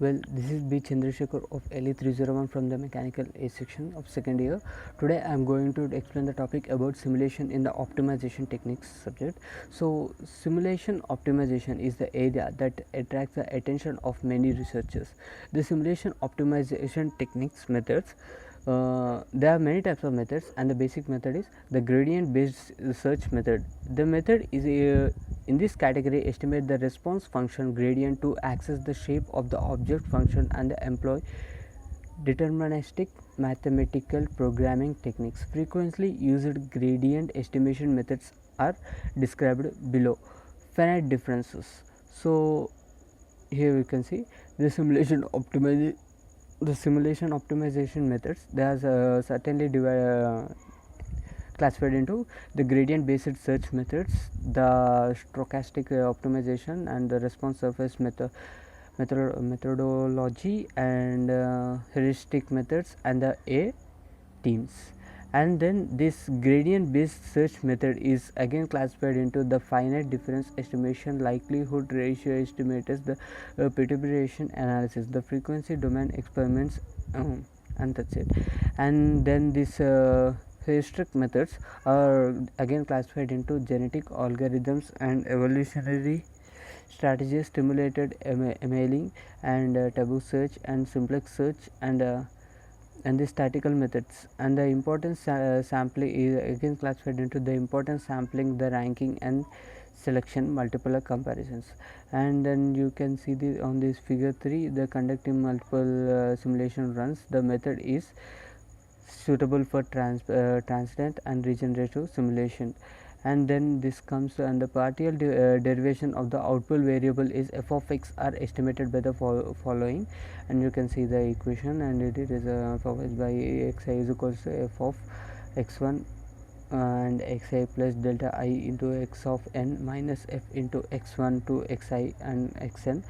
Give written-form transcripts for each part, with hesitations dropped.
Well, this is B. Chandrasekhar of LE301 from the Mechanical A section of second year. Today I am going to explain the topic about simulation in the optimization techniques subject. So, simulation optimization is the area that attracts the attention of many researchers. The simulation optimization techniques methods, there are many types of methods, and the basic method is the gradient based search method. The method is in this category estimate the response function gradient to access the shape of the object function and employ deterministic mathematical programming techniques. Frequently used gradient estimation methods are described below. Finite differences. So here we can see the simulation optimization methods. They are certainly classified into the gradient based search methods, the stochastic optimization, and the response surface methodology, and heuristic methods, and the A teams. And then this gradient based search method is again classified into the finite difference estimation, likelihood ratio estimators, the perturbation analysis, the frequency domain experiments, and that's it. And then this heuristic methods are again classified into genetic algorithms and evolutionary strategies, stimulated emailing, and taboo search, and simplex search, and the statistical methods. And the importance sampling is again classified into the importance sampling, the ranking, and selection, multiple comparisons. And then you can see on this figure 3, the conducting multiple simulation runs. The method is suitable for transient and regenerative simulation. And then this comes, and the partial derivation of the output variable is f of x are estimated by the following. And you can see the equation, and it is f of x by xi is equals to f of x1 and xi plus delta I into x of n minus f into x1 to xi and xn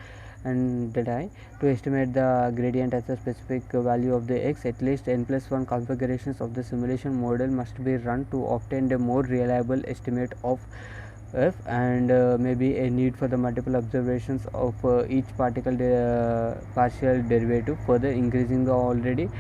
and delta I. To estimate the gradient as a specific value of the x, at least n plus 1 configurations of the simulation model must be run to obtain a more reliable estimate of f, and maybe a need for the multiple observations of each particle partial derivative, further increasing the already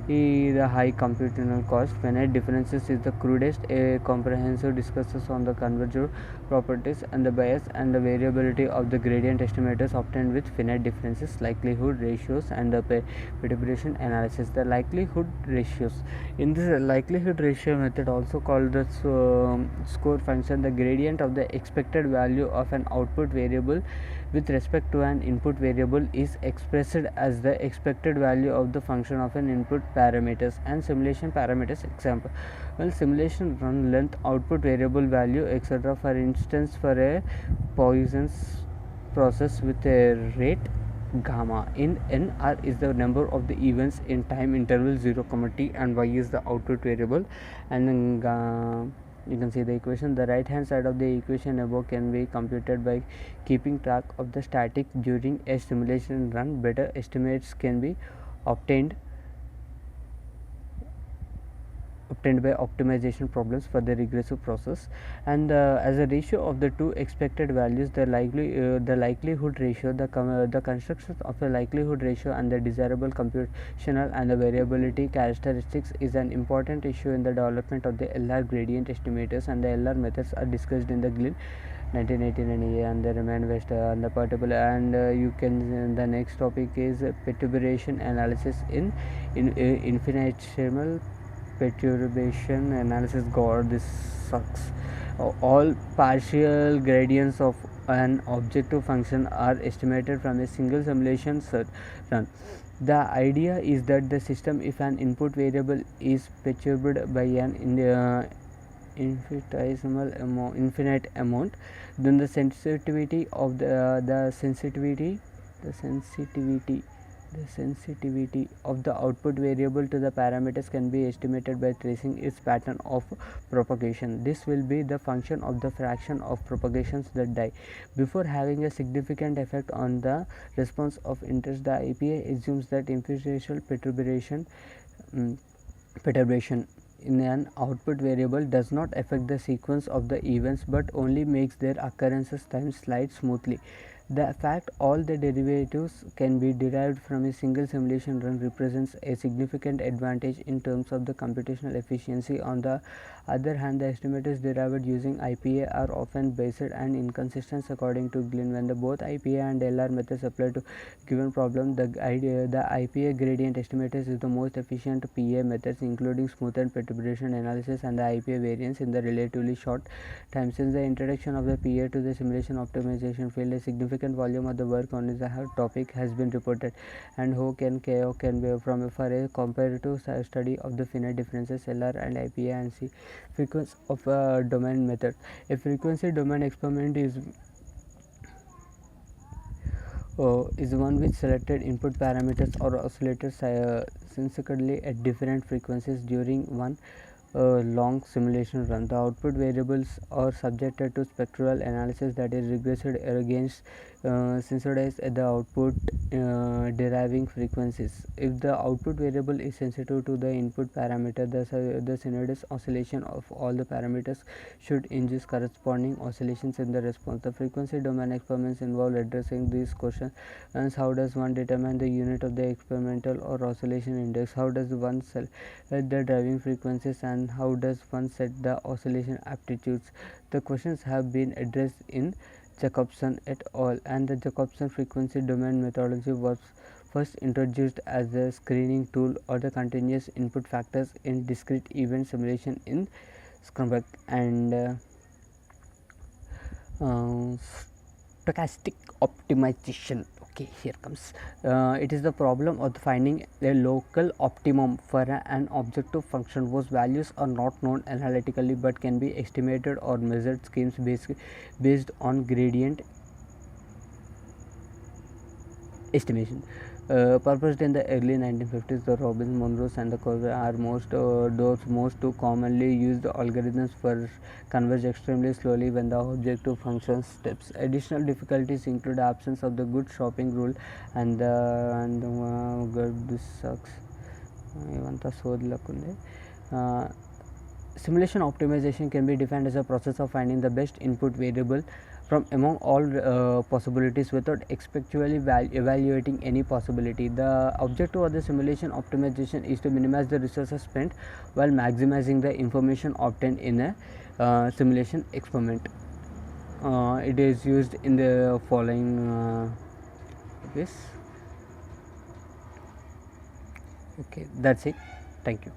the high computational cost. Finite differences is the crudest. A comprehensive discusses on the convergent properties and the bias and the variability of the gradient estimators obtained with finite differences, likelihood ratios, and the perturbation analysis. The likelihood ratios. In this likelihood ratio method, also called the score function, the gradient of the expected value of an output variable with respect to an input variable is expressed as the expected value of the function of an input parameters and simulation parameters. Example, well, simulation run length, output variable value, etc. For instance, for a Poisson's process with a rate gamma in n, r is the number of the events in time interval 0, t, and y is the output variable. And then you can see the equation. The right hand side of the equation above can be computed by keeping track of the static during a simulation run. Better estimates can be obtained by optimization problems for the regressive process. And as a ratio of the two expected values, the likelihood ratio, the construction of a likelihood ratio and the desirable computational and the variability characteristics is an important issue in the development of the LR gradient estimators, and the LR methods are discussed in the Glynn 1989 and the Riemann West and the particle. And you can the next topic is perturbation analysis in infinitesimal perturbation analysis. God, this sucks. All partial gradients of an objective function are estimated from a single simulation run. The idea is that the system, if an input variable is perturbed by an infinite amount, then the sensitivity of the sensitivity of the output variable to the parameters can be estimated by tracing its pattern of propagation. This will be the function of the fraction of propagations that die. Before having a significant effect on the response of interest, the IPA assumes that infinitesimal perturbation in an output variable does not affect the sequence of the events, but only makes their occurrences time slide smoothly. The fact all the derivatives can be derived from a single simulation run represents a significant advantage in terms of the computational efficiency. On the other hand, the estimates derived using IPA are often biased and inconsistent according to Glynn. When both IPA and LR methods apply to given problem, the IPA gradient estimator is the most efficient PA methods, including smooth and perturbation analysis, and the IPA variance in the relatively short time. Since the introduction of the PA to the simulation optimization field, a significant volume of the work on this topic has been reported, and Ho can be from for a comparative study of the finite differences LR and IPA and see frequency of a domain method. A frequency domain experiment is one with selected input parameters or oscillators synchronously at different frequencies during one long simulation run. The output variables are subjected to spectral analysis, that is regressed against synchronized at the output deriving frequencies. If the output variable is sensitive to the input parameter, the synchronous oscillation of all the parameters should induce corresponding oscillations in the response. The frequency domain experiments involve addressing these questions. And how does one determine the unit of the experimental or oscillation index? How does one select the driving frequencies, and how does one set the oscillation amplitudes? The questions have been addressed in Jacobson et al., and the Jacobson frequency domain methodology was first introduced as a screening tool or the continuous input factors in discrete event simulation in Scrumback and stochastic optimization. Okay, here comes it is the problem of finding a local optimum for an objective function whose values are not known analytically but can be estimated or measured schemes based on gradient estimation. Purposed in the early 1950s, the Robbins, Monroe, and the Corvette are those most two commonly used algorithms for converge extremely slowly when the objective function steps. Additional difficulties include the absence of the good shopping rule and God, this sucks. Ivanta sodlakunde. Simulation optimization can be defined as a process of finding the best input variable from among all possibilities without expectually evaluating any possibility. The objective of the simulation optimization is to minimize the resources spent while maximizing the information obtained in a simulation experiment. It is used in the following ways. Okay, that's it. Thank you.